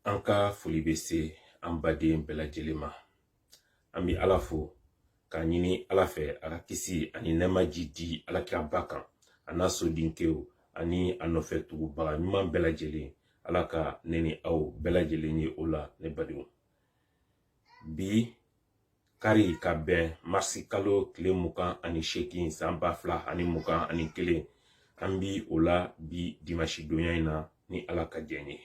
Anka foli bɛ se an baden bɛɛ lajɛlen ma. An bɛ Ala fo k'a ɲini Ala fɛ a ka kisi ani nɛɛmaji di Alakiraba kan a n'a sodenkew ani a nɔfɛ tugubaga ɲuman bɛɛ lajɛlen. Ala ka ne ni aw bɛɛ lajɛlen ye o la ne badenw. Bi kari ka bɛn marisi kalo tile 28 san 2021 an bi o la bi dimanche donya in na ni Ala ka diɲɛ ye.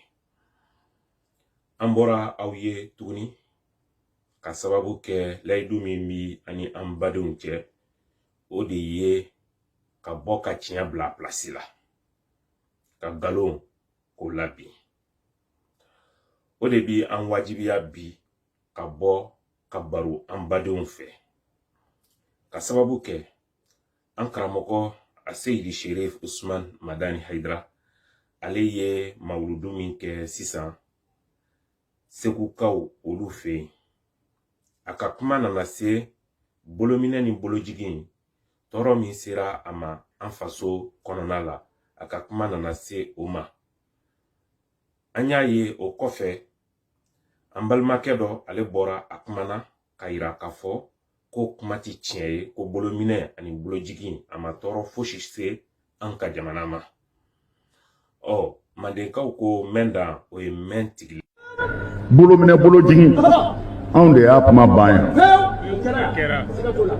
An bɔra aw ye tuguni ka sababu kɛ layidu min bi ani an badenw cɛ, o de ye ka bɔ ka tiɲɛ bila plasi la, ka galon k'o labin. O de bi an wajibiya bi ka bɔ ka baro an badenw fɛ, ka sababu kɛ an karamɔgɔ Aseyidi Sherif Usman Madani Haidara ale ye mawuludu min kɛ sisan Segukaw olu fɛ. A ka kuma nana se bolominɛ ni bolojigin tɔɔrɔ min sera a ma an faso kɔnɔna la. A ka kuma nana se o ma. An y'a ye o kɔfɛ an balimakɛ dɔ ale bɔra a kumana ka yira k'a fɔ ko kuma ti tiɲɛ ye, ko bolominɛ ani bolojigin a ma tɔɔrɔ fosi se an ka jamana ma. Mandenkaw ko mɛnda o ye mɛn tigili. Bolominɛ bolojigin anw de y'a kuma ban yan.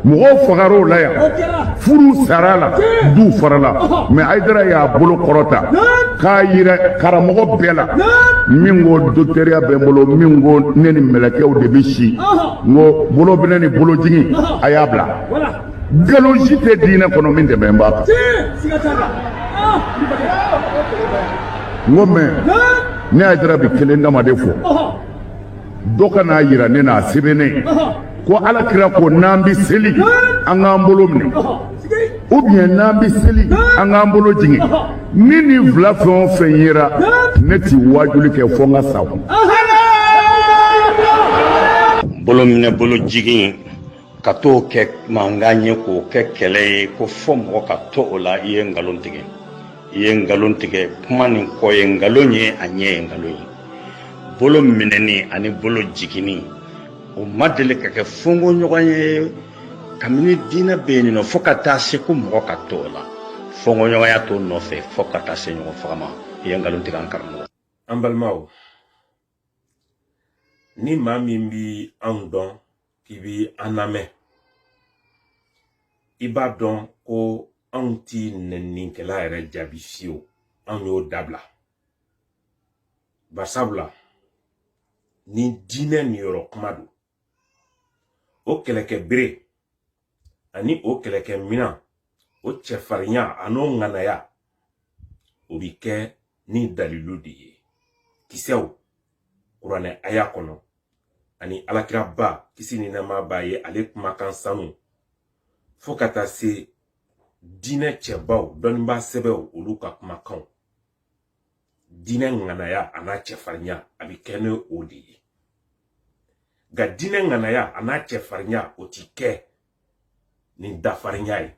Mɔgɔw fagar'o la yan, furu sara la, du farala, mais Haidara y'a bolo kɔrɔta k'a yira karamɔgɔ bɛɛ la. Min ko docteuriya bɛ n bolo, min ko ne ni mɛlɛkɛw de bɛ si, n ko bolominɛ ni bolojigin a y'a bila. Nkalon si tɛ diinɛ kɔnɔ min tɛmɛ n b'a kan. N ko mais ne Haidara bɛ kelen dama de fɔ. Dɔ ka n'a yira ne n'a sɛbɛn ne ko Alakira ko n'an bɛ seli an k'an bolo minɛ, ou bien n'an bɛ seli an k'an bolo jigin. Ni nin fila fɛn o fɛn yera ne ti wajuli kɛ fɔ n ka sa. Bolominɛ bolojigin ka t'o kɛ mankan ye k'o kɛ kɛlɛ ye ko fɔ mɔgɔ ka to o la, i ye nkalon tigɛ. I ye nkalon tigɛ, kuma nin kɔ ye nkalon ye, a ɲɛ ye nkalon ye. Bolo minɛni ani bolo jigini o ma deli ka kɛ fongo ɲɔgɔn ye kabini diinɛ bɛ yen nɔ fo ka taa se ko mɔgɔ ka to o la. Fongo ɲɔgɔnya t'o nɔfɛ fo ka taa se ɲɔgɔn faga ma. I ye nkalon tigɛ an karamɔgɔ. An balimaw, ni maa min bi anw dɔn k'i bi an lamɛn, i b'a dɔn ko anw ti nɛninikɛla yɛrɛ jaabi fiyewu. Anw y'o dabila. Barisabula ni diinɛ niyɔrɔ kuma don, o kɛlɛkɛ bere ani o kɛlɛkɛ minan, o cɛfarinya an'o ŋanaya, o bi kɛ ni dalilu de ye. Kisɛw kuranɛ aya kɔnɔ ani Alakiraba kisi ni nɛɛma b'a ye ale kumakan sanu fo ka taa se diinɛ cɛbaw dɔnnibaa sɛbɛw olu ka kumakanw. Diinɛ ŋanaya a n'a cɛfarinya a bi kɛ ni o de ye. Nka diinɛ ŋanaya a n'a cɛfarinya o ti kɛ ni dafarinya ye,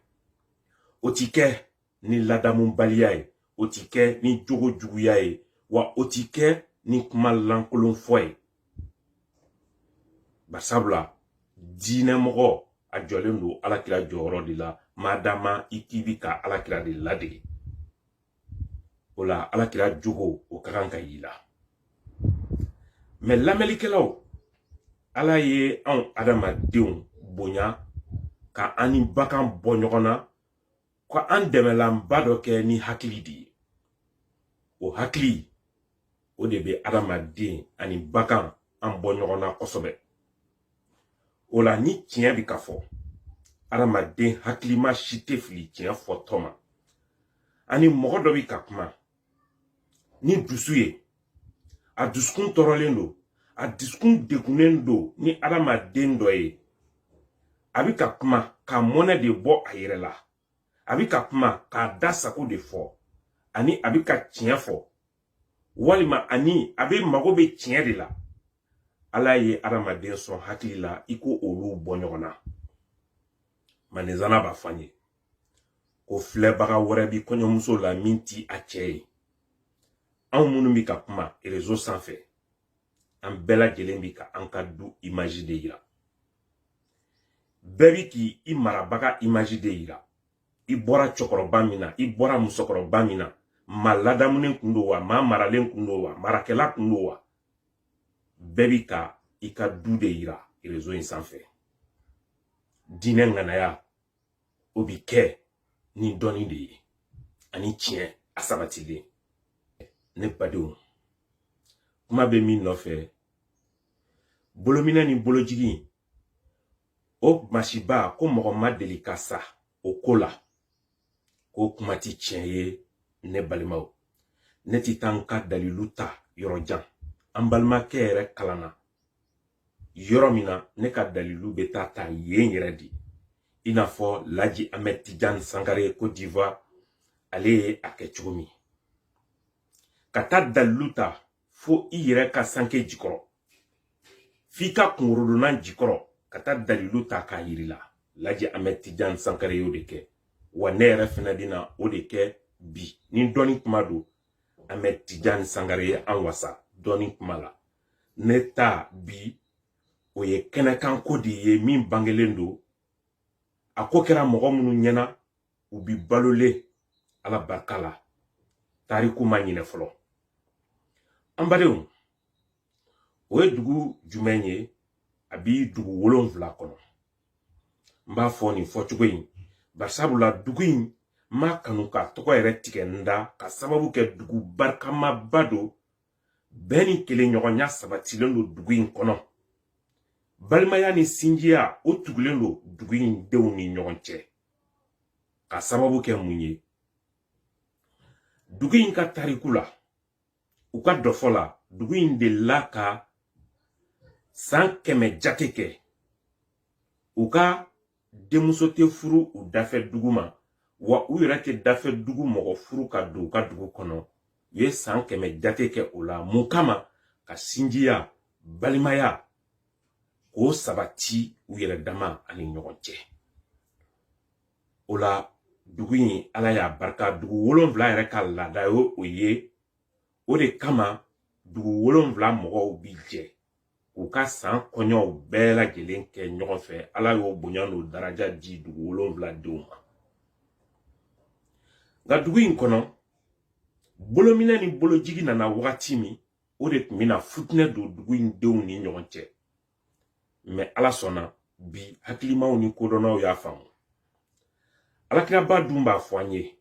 o ti kɛ ni ladamubaliya ye, o ti kɛ ni jogo juguya ye, wa o ti kɛ ni kuma lankolon fɔ ye. Barisabula diinɛ mɔgɔ a jɔlen don Alakira jɔyɔrɔ de la, madama i k'i bi ka Alakira de ladege. O la Alakira jogo o ka kan ka y'i la. Mais lamɛnlikɛlaw, Ala ye anw adamadenw bonya ka an ni bagan bɔ ɲɔgɔn na, ka an dɛmɛlanba dɔ kɛ ni hakili de ye. O hakili, o de bɛ adamaden ani bagan an bɔ ɲɔgɔn na kosɛbɛ. O la ni tiɲɛ bi ka fɔ, adamaden hakilima si tɛ fili tiɲɛ fɔtɔ ma. Ani mɔgɔ dɔ bi ka kuma ni dusu ye, a dusukun tɔɔrɔlen don, a dusukun degunnen don ni adamaden dɔ ye. A bi ka kuma ka mɔnɛ de bɔ a yɛrɛ la, a bi ka kuma k'a da sago de fɔ, ani a bi ka tiɲɛ fɔ, walima ani a bi mago bɛ tiɲɛ de la. Ala ye adamaden sɔn hakili la i ko olu bɔ ɲɔgɔn na. Manezana b'a fɔ an ye ko filɛbaga wɛrɛ bi kɔɲɔmuso la min ti a cɛ ye. Anw minnu bi ka kuma réseau sanfɛ, an bɛɛ lajɛlen bi ka an ka du image de yira bɛɛ bi k'i i marabaga image de yira i bɔra cɛkɔrɔba min na i bɔra musokɔrɔba min na ma ladamunen kun don wa ma maralen kun don wa marakɛla kun don wa bɛɛ bi ka i ka du de yira réseau in sanfɛ diinɛ ŋanaya o bi kɛ ni dɔnni de ye ani tiɲɛ a sabatilen ne badenw kuma bɛ min nɔfɛ bolominɛ ni bolojigi o masiba ko mɔgɔ ma deli ka sa o ko la ko kuma ti tiɲɛ ye ne balimaw ne ti taa n ka dalilu ta yɔrɔ jan an balimakɛ yɛrɛ kalanna yɔrɔ min na ne ka dalilu bɛ ta yen yɛrɛ di i n'a fɔ Laji Ahmed Tidjane Sankare Côte d'Ivoire ale ye a kɛ cogo min ka taa dalilu ta fo i yɛrɛ ka sanke jikɔrɔ f'i ka kungorodonna jikɔrɔ ka taa dalilu ta k'a yiri la Laji Ahmed Tidjane Sankare y'o de kɛ wa ne yɛrɛ fɛnɛ dina o de kɛ bi ni dɔnni kuma don Ahmed Tidjane Sankare ye an wasa dɔnni kuma la ne ta bi o ye kɛnɛkan ko de ye min bangelen don a ko kɛra mɔgɔ minnu ɲɛna u bi balole ala barika la tariku ma ɲinɛ fɔlɔ an badenw o ye dugu jumɛn ye a bi dugu 7 kɔnɔ n b'a fɔ nin fɔcogo in barisabula dugu in ma kanu ka tɔgɔ yɛrɛ tigɛ n da ka sababu kɛ dugu barikamaba don bɛɛ ni kelen ɲɔgɔnya sabatilen don dugu in kɔnɔ balimaya ni sinjiya o tugulen don dugu in denw ni ɲɔgɔn cɛ ka sababu kɛ mun ye dugu in ka tariku la u ka dɔfɔ la dugu in de la ka san 100 jate kɛ u ka denmuso tɛ furu u dafɛ dugu ma wa u yɛrɛ tɛ dafɛ dugu mɔgɔ furu ka don u ka dugu kɔnɔ u ye san 100 jate kɛ o la mun kama ka sinjiya balimaya k'o sabati u yɛrɛ dama ani ɲɔgɔn cɛ o la dugu in ala y'a barika dugu 7 yɛrɛ ka laada o ye o de kama dugu 7 mɔgɔw bi jɛ u ka san kɔɲɔw bɛɛ lajɛlen kɛ ɲɔgɔn fɛ ala y'o bonya n'o daraja di dugu 7 denw ma nka dugu in kɔnɔ bolominɛ ni bolojigi nana wagati min o de tun bɛna futinɛ don dugu in denw ni ɲɔgɔn cɛ mais ala sɔnna bi hakilimaw ni kodɔnnaw y'a faamu alakiraba dun b'a fɔ an ye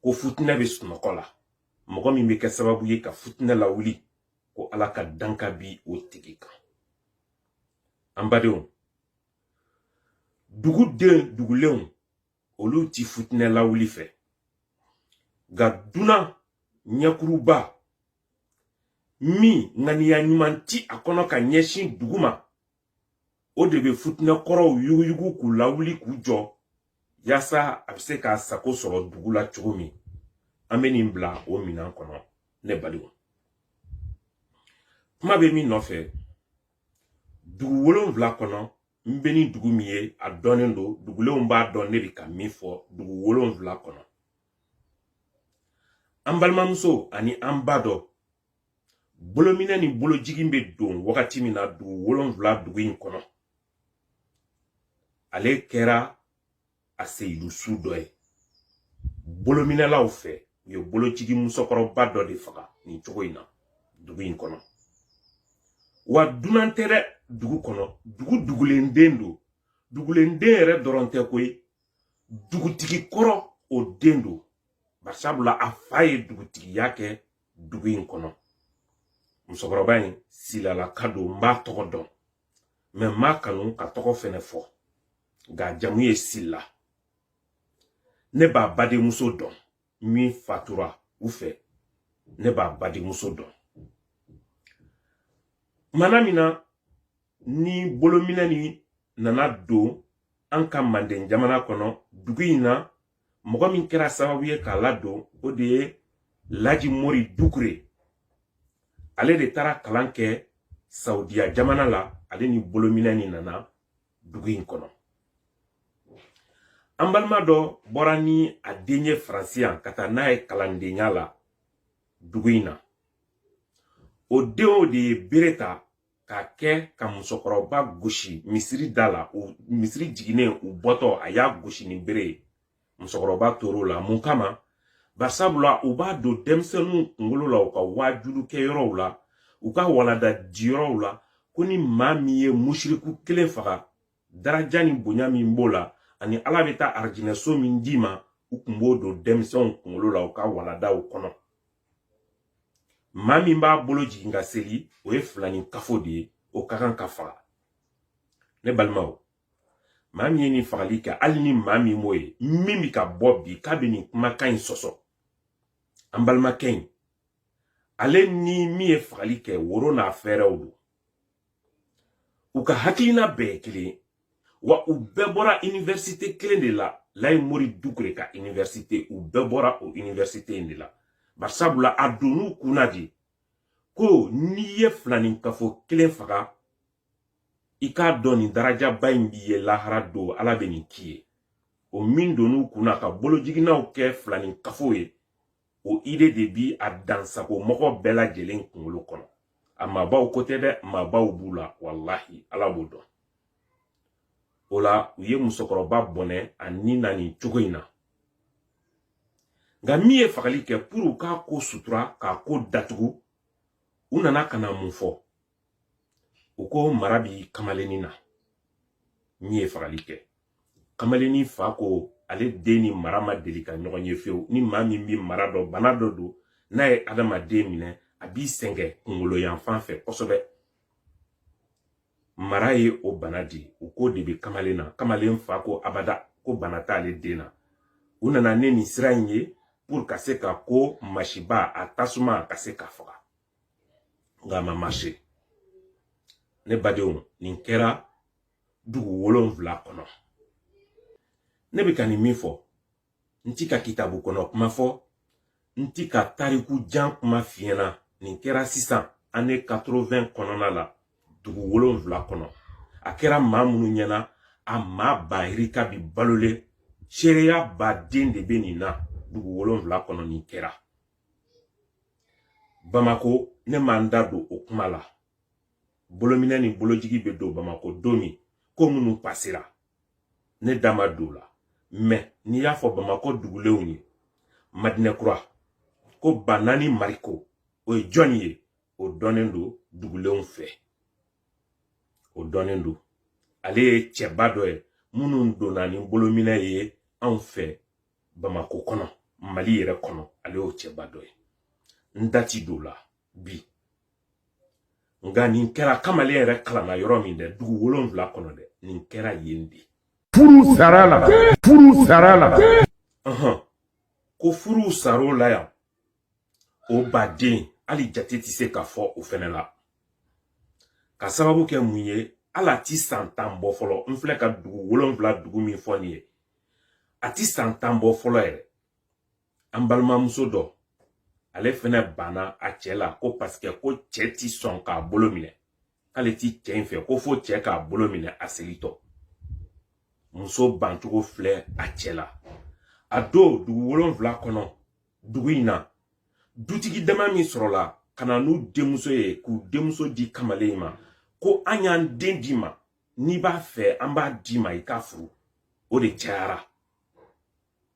ko futinɛ bɛ sunɔgɔ la mɔgɔ min bɛ kɛ sababu ye ka futinɛ lawuli ko ala ka danka bi o tigi kan an badenw dugulenw olu ti futinɛ lawuli fɛ nka dunan ɲɛkuruba min ŋaniya ɲuman ti a kɔnɔ ka ɲɛsin dugu ma o de bɛ futinɛ kɔrɔw yuguyugu k'u lawuli k'u jɔ yaasa a bɛ se k'a sago sɔrɔ dugu la cogo min an bɛ nin bila o minan kɔnɔ ne badenw kuma bɛ min nɔfɛ dugu 7 kɔnɔ n bɛ ni dugu min ye a dɔnnen don dugulenw b'a dɔn ne bɛ ka min fɔ dugu 7 kɔnɔ an balimamuso ani an ba dɔ bolominɛ ni bolojigi bɛ don wagati min na dugu 7 dugu in kɔnɔ ale kɛra a seyidusu dɔ ye bolominɛlaw fɛ u ye bolojigi musokɔrɔba dɔ de faga nin cogo in na dugu in kɔnɔ wa dunan tɛ dɛ dugu kɔnɔ dugu dugulenden don dugulenden yɛrɛ dɔrɔn tɛ koyi dugutigi kɔrɔ o den don barisabula a fa ye dugutigiya kɛ dugu in kɔnɔ musokɔrɔba in silala ka don n b'a tɔgɔ dɔn mais n b'a kanu ka tɔgɔ fɛnɛ fɔ nka jamu ye Sila ne b'a badenmuso dɔn min fatura u fɛ ne b'a badenmuso dɔn mana min na ni bolominɛ ni nana don an ka Manden jamana kɔnɔ dugu in na mɔgɔ min kɛra sababu ye k'a ladon o de ye Laji Mori Dukure ale de taara kalan kɛ Saudiya jamana la ale ni bolominɛ ni nana dugu in kɔnɔ an balima dɔ bɔra ni a den ye Faransi yan ka taa n'a ye kalandenya la dugu in na o denw de ye bere ta k'a kɛ ka musokɔrɔba gosi misiri da la o misiri jiginen u bɔtɔ a y'a gosi ni bere ye musokɔrɔba tor'o la mun kama barisabula u b'a don denmisɛnninw kunkolo la u ka waajulu kɛ yɔrɔw la u ka walada diyɔrɔw la ko ni maa min ye musiriku kelen faga daraja ni bonya min b'o la ani ala bɛ taa arijinɛso min d'i ma u kun b'o don denmisɛnw kunkolo la u ka waladaw kɔnɔ maa min b'a bolo jigin ka seli o ye filani kafo de ye o ka kan ka faga ne balimaw maa min ye nin fagali kɛ hali ni maa min m'o ye min bi ka bɔ bi k'a bɛ nin kumakan in sɔsɔ an balimakɛ in ale ni min ye fagali kɛ woro n'a fɛɛrɛw don u ka hakilina bɛɛ ye kelen wa u bɛɛ bɔra université kelen de la Layi Mori Dukure ka université u bɛɛ bɔra o université in de la barisabula a donn'u kunna de ko n'i ye filani kafo kelen faga i k'a dɔn nin darajaba in b'i ye lahara don ala bɛ nin k'i ye o min donn'u kunna ka bolojiginaw kɛ filani kafo ye o idée de bi a dansago mɔgɔ bɛɛ lajɛlen kunkolo kɔnɔ a maabaw ko tɛ dɛ maabaw b'u la wallahi ala b'o dɔn o la u ye musokɔrɔba bɔnɛ a ni na nin cogo in na nka min ye fagali kɛ pour k'a ko sutura k'a ko datugu u nana ka na mun fɔ u ko mara bi kamalennin na min ye fagali kɛ kamalennin fa ko ale den ni mara ma deli ka ɲɔgɔn ye fiyewu ni maa min bi mara dɔ bana dɔ don n'a ye adamaden minɛ a b'i sɛngɛ kunkolo yanfan fɛ kosɛbɛ mara ye o bana di u ko de bi kamalen na kamalen fa ko abada ko bana t'ale den na u nana ne nin sira in ye pour ka se ka ko masiba a tasuma ka se ka faga nka ma marché ne badenw nin kɛra dugu 7 kɔnɔ ne bɛ ka nin min fɔ n ti ka kitabu kɔnɔ kuma fɔ n ti ka tariku jan kuma fiɲɛna nin kɛra sisan année 80 kɔnɔna la dugu 7 kɔnɔ a kɛra maa minnu ɲɛna a maa bahirika bi balole seereya baden de bɛ nin na dugu 7 kɔnɔ nin kɛra Bamako ne ma n da don o kuma la bolominɛ ni bolojigi bɛ don Bamako don min ko minnu pasera ne da ma don la mais n'i y'a fɔ Bamako dugulenw ye Madinɛkura ko Banani Mariko o ye jɔn ye o dɔnnen don dugulenw fɛ o dɔnnen don ale ye cɛba dɔ ye minnu donna ni bolominɛ ye anw fɛ Bamako kɔnɔ Mali yɛrɛ kɔnɔ ale y'o cɛba dɔ ye n da ti don la bi nka nin kɛra kamalen yɛrɛ kalanna yɔrɔ min dɛ dugu 7 kɔnɔ dɛ nin kɛra yen de furu sara la ko furu saro la yan o baden hali jate ti se ka fɔ o fɛnɛ la ka sababu kɛ mun ye ala ti san 10 bɔ fɔlɔ n filɛ ka dugu 7 dugu min fɔ nin ye a ti san 10 bɔ fɔlɔ yɛrɛ an balimamuso dɔ ale fɛnɛ banna a cɛ la ko parce que ko cɛ ti sɔn k'a bolo minɛ k'ale ti cɛ in fɛ ko fo cɛ k'a bolo minɛ a selitɔ muso bancogo filɛ a cɛ la a don dugu 7 kɔnɔ dugu in na dutigi dama min sɔrɔla ka na n'u denmuso ye k'u denmuso di kamalen ma ko an y'an den di ma n'i b'a fɛ an b'a di ma i ka furu o de cayara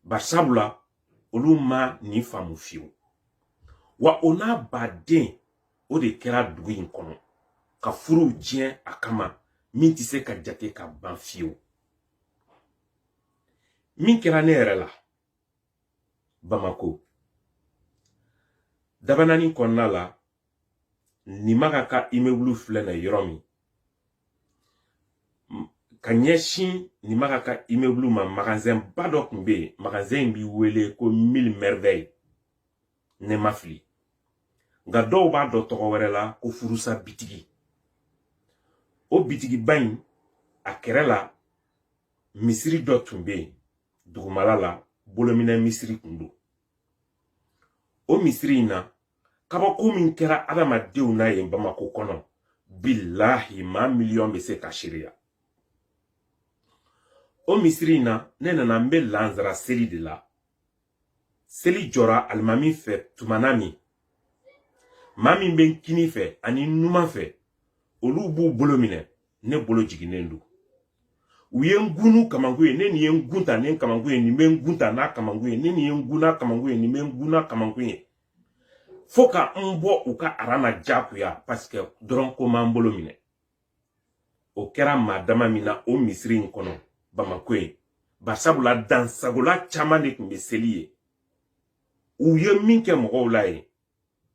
barisabula olu ma ni faamu fiyewu wa o n'a baden o de kɛra dugu in kɔnɔ ka furu diɲɛ a kama min ti se ka jate ka ban fiyewu min kɛra ne yɛrɛ la Bamako dabanani kɔnɔna la nin ma ka immeuble filɛ na yɔrɔ min ka ɲɛsin nin ma ka immeuble ma magasin ba dɔ kun bɛ yen magasin in bi wele ko 1000 merveilles ne ma fili nka dɔw b'a dɔn tɔgɔ wɛrɛ la ko furusa bitigi o bitigi ba in a kɛrɛ la misiri dɔ tun bɛ yen dugumala la bolominɛ misiri kun don o misiri in na kabako min kɛra adamadenw na yen Bamako kɔnɔ bilahi maa miliyɔn bɛ se ka seereya o misiri in na ne nana n bɛ lansara seli de la seli jɔra alimami fɛ tumana min Mami ben kini fe ani numan fe olu b'u bolo minɛ ne bolo jiginen do u ye ngunu kamangu ye ne ni ye ngunta ne kamangu ye ni ben ngunta na kamangu ye ne ni ye nguna kamangu ye ni ben nguna kamangu ye fo ka mbo u ka arana jakuya parce que dɔrɔn ko m'an bolo minɛ o kɛra madama mina o misiri in kɔnɔ Bamako ye basabula dansagola caman de tun bɛ seli ye u ye min kɛ mɔgɔw la ye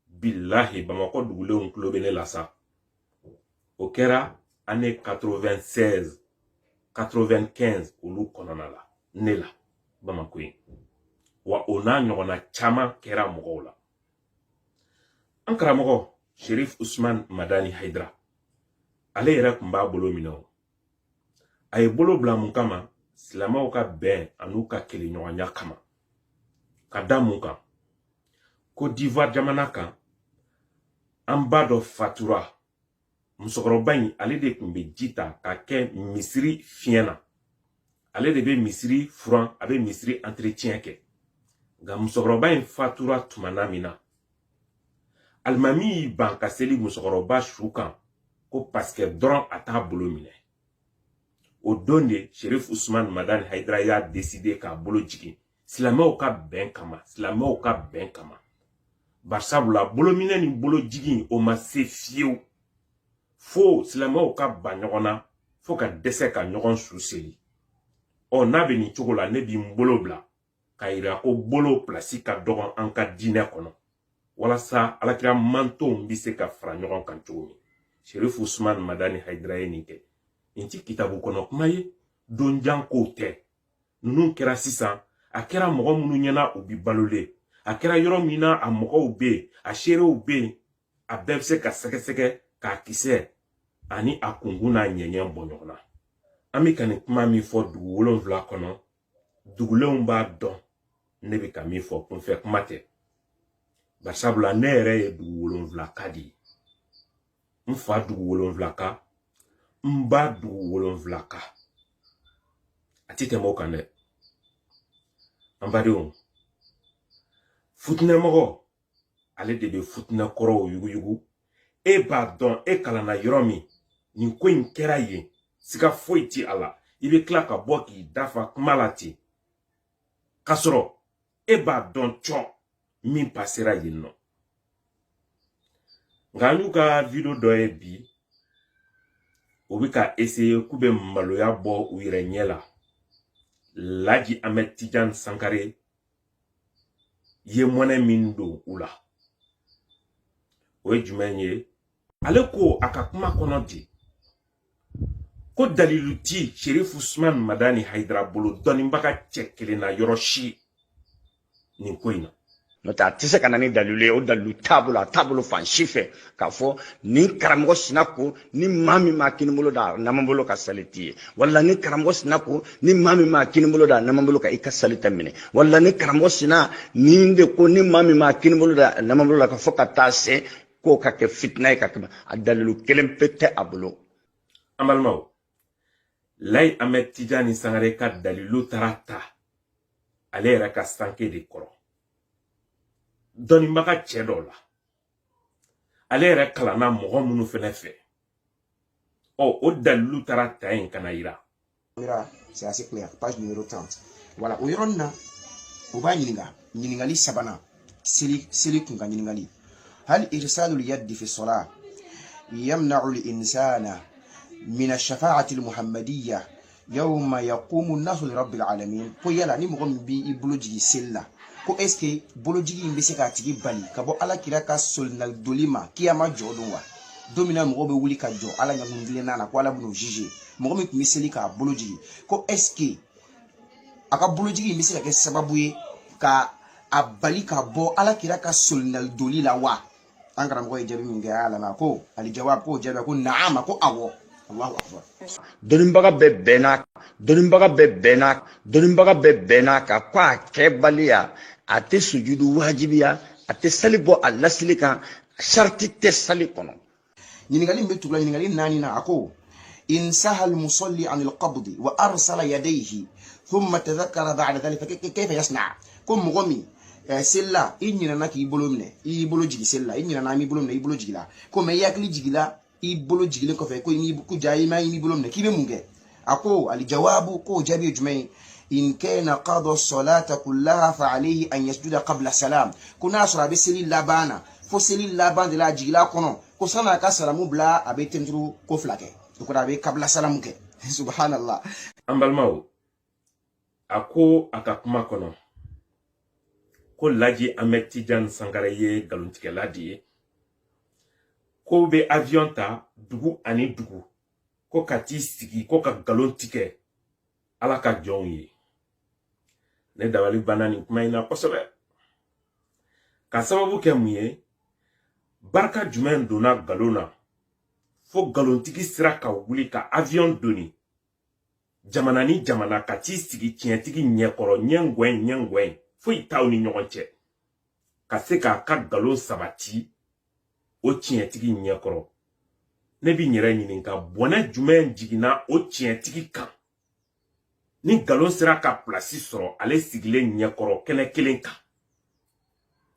billahi Bamako dugulenw tulo bɛ ne la sa o kɛra année 96 95 olu kɔnɔna la ne la Bamako ye wa o n'a ɲɔgɔnna caman kɛra mɔgɔw la an karamɔgɔ Cherif Ousmane Madani Haidara ale yɛrɛ tun b'a bolo minɛ o a ye bolo bila mun kama silamɛw ka bɛn an'u ka kɛlɛɲɔgɔnya kama ka da mun kan Côte d'Ivoire jamana kan an ba dɔ fatura musokɔrɔba in ale de tun bɛ ji ta ka kɛ misiri fiɲɛ na ale de bɛ misiri furan a bɛ misiri entretien kɛ nka musokɔrɔba in fatura tumana min na alimami y'i ban ka seli musokɔrɔba su kan ko parce que dɔrɔn a t'a bolo minɛ o don de Cherif Ousmane Madani Haidara y'a décidé k'a bolo jigin silamɛw ka bɛn kama silamɛw ka bɛn kama barisabula bolo minɛ ni bolo jigin o ma se fiyewu fo silamɛw ka ba ɲɔgɔn na fo ka dɛsɛ ka ɲɔgɔn su seli n'a bɛ nin cogo la ne b'i n bolo bila ka yira ko bolo place ka dɔgɔn an ka diinɛ kɔnɔ walasa alakira mantonw bɛ se ka fara ɲɔgɔn kan cogo min Cherif Ousmane Madani Haidara ye nin kɛ nin ti kitabu kɔnɔ kuma ye donjan kow tɛ ninnu kɛra sisan a kɛra mɔgɔ minnu ɲɛna u bi balolen a kɛra yɔrɔ min na a mɔgɔw bɛ yen a seerew bɛ yen a bɛɛ bɛ se ka sɛgɛsɛgɛ k'a kisɛ ani a kunkun n'a ɲɛɲɛ bɔ ɲɔgɔn na an bɛ ka nin kuma min fɔ dugu 7 kɔnɔ dugulenw b'a dɔn ne bɛ ka min fɔ kunfɛ kuma tɛ barisabula ne yɛrɛ ye dugu 7 ka di n fa dugu 7 ka n ba dugu 7 ka a ti tɛmɛ o kan dɛ an badenw futinɛmɔgɔ ale de bɛ futinɛ kɔrɔw yuguyugu e b'a dɔn e kalanna yɔrɔ min nin ko in kɛra yen siga foyi ti a la i bɛ tila ka bɔ k'i dafa kuma la ten k'a sɔrɔ e b'a dɔn cɔ min pasera yen nɔ nka an y'u ka video dɔ ye bi o bɛ ka essayer k'u bɛ maloya bɔ u yɛrɛ ɲɛ la Laji Ahmed Tidiane Sankare ye mɔnɛ min don u la o ye jumɛn ye ale ko a ka kuma kɔnɔ di ko dalilu ti Cherif Ousmane Madani Haidara bolo dɔnnibaga cɛ kelen na yɔrɔ si nin ko in na n'o tɛ a tɛ se ka na ni dalilu ye o dalilu t'a bolo fan si fɛ k'a fɔ ni karamɔgɔ sina ko ni maa min m'a kini bolo da nama bolo ka sali t'i ye wala ni karamɔgɔ sina ko ni maa min m'a kini bolo da nama bolo ka i ka sali tɛ minɛ wala ni karamɔgɔ sina ni de ko ni maa min m'a kini bolo da nama bolo la ka fɔ ka taa se k'o ka kɛ fitina ye ka kɛmɛ a dalilu kelen pe tɛ a bolo an balimaw Laji Ahmed Tidiane Sankare ka dalilu taara ta ale yɛrɛ ka sanke de kɔrɔ dɔnnibaga cɛ dɔw la ale yɛrɛ kalanna mɔgɔ minnu fɛnɛ fɛ o dalilu taara ta yen kana yira c'est assez clair page numéro 30 voilà o yɔrɔ nin na o b'a ɲiningali sabanan seli kun ka ɲiningali hal irsalul yaddi fi salat yamna'u al-insana min ash-shafa'ati al-muhammadiyya yawma yaqumu an-nasu li rabbil alamin ko yala ni mɔgɔ min bi i bolo jigi seli la ko est-ce que bolojigi in bɛ se k'a tigi bali ka bɔ ala kira ka solinali doli ma kiyama jɔ don wa don min na mɔgɔw bɛ wuli ka jɔ ala ɲagundilenna na ko ala bɛn'o juger mɔgɔ min tun bɛ seli k'a bolojigi ko est-ce que a ka bolojigi in bɛ se ka kɛ sababu ye ka a bali ka bɔ ala kira ka solinali doli la wa an karamɔgɔ ye jaabi min kɛ a lamɛn ko alijawab ko jaabi ko naama ko awɔ Allahu akbar dɔnnibaga bɛ bɛn n'a kan ko a kɛbaliya a tɛ sujudu wajibiya a tɛ sali bɔ a lasili kan sharti tɛ sali kɔnɔ ɲininkali min bɛ tugu la ɲininkali 4 na a ko in sahal musalli anil qabdi wa arsala yadayhi thumma tadhakkara ba'da dhalika kayfa yasna ko mɔgɔ min sella i ɲinana k'i bolo minɛ i bolo jigi sella i ɲinana mi bolo minɛ i bolo jigila ko mais i hakili jigila i bolo jigilen kɔfɛ ko ja i ma i bolo minɛ k'i bɛ mun kɛ a ko alijawabu ko jaabi ye jumɛn ye in kana qada salata kullaha fa alayhi an yasjuda qabla salam ko n'a sɔrɔ a bɛ seli laban na fo seli laban de la jigila kɔnɔ ko san'a ka salamu bila a bɛ tenturu ko fila kɛ o kɔrɔ a bɛ kabla salamu kɛ subhanallah an balimaw a ko a ka kuma kɔnɔ ko Laji Ahmed Tidiane Sankara ye galontigɛla de ye ko bɛ avion ta dugu ani dugu ko ka t'i sigi ko ka galon tigɛ Ala ka jɔnw ye ne dabali banna nin kuma in na kosɛbɛ ka sababu kɛ mun ye barika jumɛn donna galon na fo galontigi sera ka wuli ka avion doni jamana ni jamana ka t'i sigi tiɲɛtigi ɲɛkɔrɔ ɲɛngwɛn foyi t'aw ni ɲɔgɔn cɛ ka se k'a ka galon sabati o tiɲɛtigi ɲɛkɔrɔ ne bi yɛrɛ ɲininka bɔnɛ jumɛn jiginna o tiɲɛtigi kan ni galon sera ka plasi sɔrɔ ale sigilen ɲɛkɔrɔ kɛnɛ kelen kan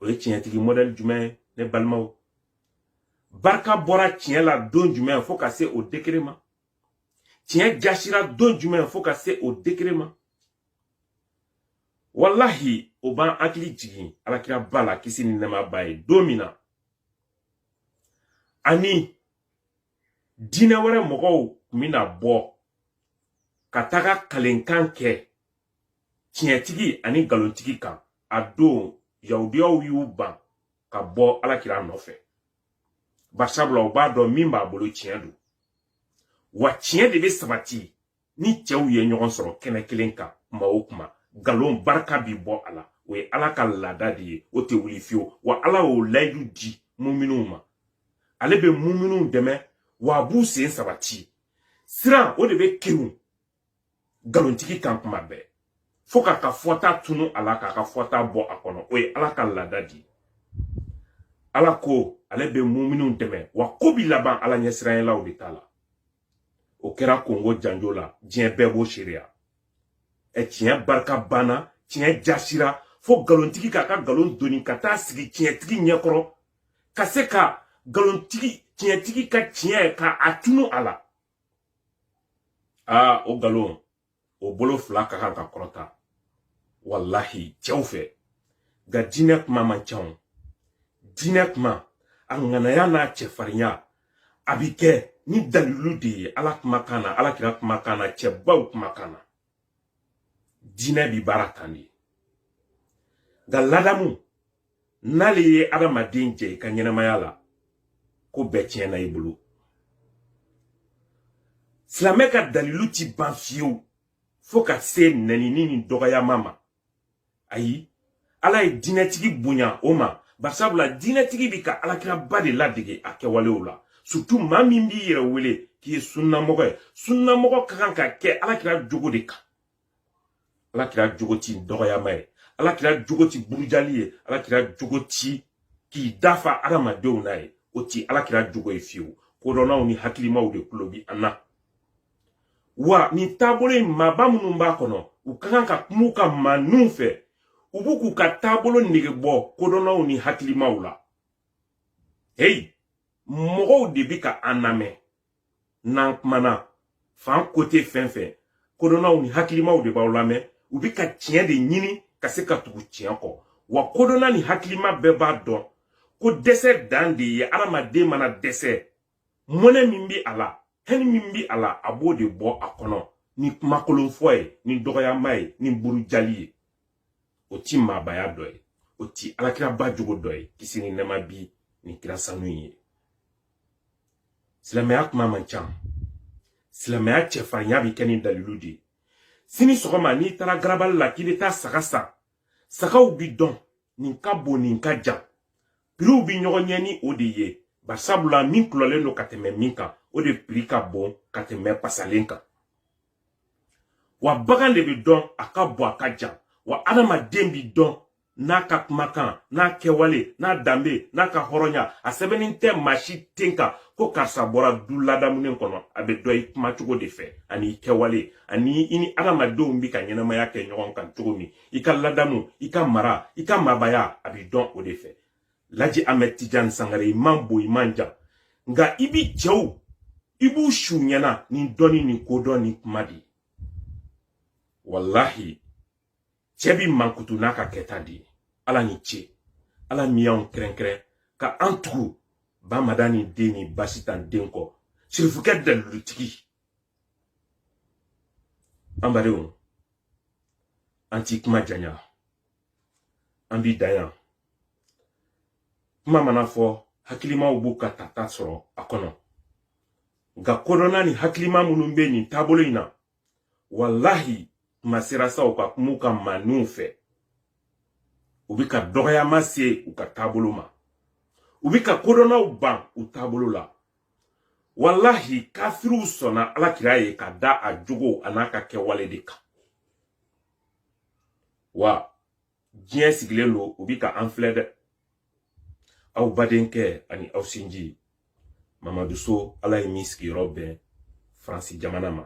o ye tiɲɛtigi modèle jumɛn ne balimaw barika bɔra tiɲɛ la don jumɛn fo ka se o degré ma tiɲɛ jasira don jumɛn fo ka se o degré ma wallahi o b'an hakili jigin alakira ba la kisi ni nɛɛma ba ye don min na ani diinɛ wɛrɛ mɔgɔw kun bɛna bɔ ka taga kalenkan kɛ tiɲɛtigi ani galontigi kan a don yahudiyaw y'u ban ka bɔ alakira nɔfɛ barisabula u b'a dɔn min b'a bolo tiɲɛ don wa tiɲɛ de bɛ sabati ni cɛw ye ɲɔgɔn sɔrɔ kɛnɛ kelen kan kuma o kuma galon barika bi bɔ a la o ye Ala ka laada de ye o tɛ wuli fiyewu wa Ala y'o layidu di muminunw ma ale bɛ muminunw dɛmɛ wa a b'u sen sabati siran o de bɛ keru galontigi kan kuma bɛɛ fo k'a ka fɔta tunu a la k'a ka fɔta bɔ a kɔnɔ o ye Ala ka laada di Ala ko ale bɛ muminunw dɛmɛ wa ko bi laban Ala ɲɛsiranyɛlaw de t'a la o kɛra Kongo janjo la diɲɛ bɛɛ b'o seereya tiɲɛ barika banna tiɲɛ jasira fo galontigi k'a ka galon doni ka taa sigi tiɲɛtigi ɲɛkɔrɔ ka se ka galontigi tiɲɛtigi ka tiɲɛ ka a tunu a la o galon o bolo fila ka kan ka kɔrɔta wallahi cɛw fɛ nka diinɛ kuma man ca diinɛ kuma a ŋanaya n'a cɛfarinya a bi kɛ ni dalilu de ye Ala kumakan na Alakira kumakan na cɛbaw kumakan na diinɛ bi baara kan de nka ladamu n'ale ye adamaden jɛ i ka ɲɛnamaya la ko bɛɛ tiɲɛna i bolo silamɛ ka dalilu ti ban fiyewu fo ka se nɛnini ni dɔgɔyama ma ayi Ala ye diinɛtigi bonya o ma barisabula diinɛtigi bi ka Alakira ba de ladege a kɛwalew la surtout maa min b'i yɛrɛ wele k'i ye sunnamɔgɔ ye sunnamɔgɔ ka kan ka kɛ Alakira jogo de kan Alakira jogo ti dɔgɔyama ye Alakira jogo ti burujali ye Alakira jogo ti k'i dafa adamadenw na ye o ti Alakira jogo ye fiyewu kodɔnnaw ni hakilimaw de kulo bi an na wa ni taabolo in maaba minnu b'a kɔnɔ u ka kan ka kuma u ka maaninw fɛ u b'u k'u ka taabolo nege bɔ kodɔnnaw ni hakilimaw la hey mɔgɔw de bi ka an lamɛn n'an kumana fan kote fɛn fɛn kodɔnnaw ni hakilimaw de b'aw lamɛn u bi ka tiɲɛ de ɲini ka se ka tugu tiɲɛ kɔ wa kodɔnna ni hakilima bɛɛ b'a dɔn ko dɛsɛ dan de ye adamaden mana dɛsɛ mɔnɛ min bi a la hɛni min bi a la a b'o de bɔ a kɔnɔ ni kumakolon fɔ ye ni dɔgɔyama ye ni burujali ye o ti maabaya dɔ ye o ti Alakira ba jogo dɔ ye kisi ni nɛɛma bi ni kira sanu ye silamɛya kuma man ca silamɛya cɛfarinya bi kɛ ni dalilu de ye sini sɔgɔma n'i taara garabali la k'i bɛ taa saga san sagaw bi dɔn nin ka bon nin ka jan piriw bi ɲɔgɔn ɲɛ ni o de ye barisabula min kulɔlen don ka tɛmɛ min kan o de piri ka bon ka tɛmɛ pasalen kan wa bagan de bi dɔn a ka bon a ka jan wa adamaden bi dɔn n'a ka kumakan n'a kɛwale n'a danbe n'a ka hɔrɔnya a sɛbɛnnen tɛ maa si ten kan ko karisa bɔra du ladamunen kɔnɔ a bɛ dɔ i kuma cogo de fɛ ani i kɛwale ani i ni adamadenw bi ka ɲɛnamaya kɛ ɲɔgɔn kan cogo min i ka ladamu i ka mara i ka mabaya a bɛ dɔn o de fɛ Laji Ahmed Tidiane Sangare i man bon i man jan nka i bi cɛw i b'u su ɲɛna ni dɔnni ni kodɔn ni kuma di wallahi cɛ bi mankutu n'a ka kɛta di ala ni ce ala mi y'anw kɛrɛnkɛrɛn ka an tugu Bamada ni den ni Basitan den kɔ sirifukɛ dalulutigi an badenw an ti kuma janya an bi dan yan kuma mana fɔ hakilimaw b'u ka tata sɔrɔ a kɔnɔ nka kodɔnna ni hakilima minnu bɛ nin taabolo in na wallahi kuma sera sa u ka kuma u ka maaninw fɛ u bi ka dɔgɔyama se u ka taabolo ma u bi ka kodɔnnaw ban u taabolo la wallahi kafiriw sɔnna alakira ye ka da a jogo a n'a ka kɛwale de kan wa diɲɛ sigilen don u bi ka an filɛ dɛ aw badenkɛ ani aw sinji Mamadu So ala ye min sigiyɔrɔ bɛn Faransi jamana ma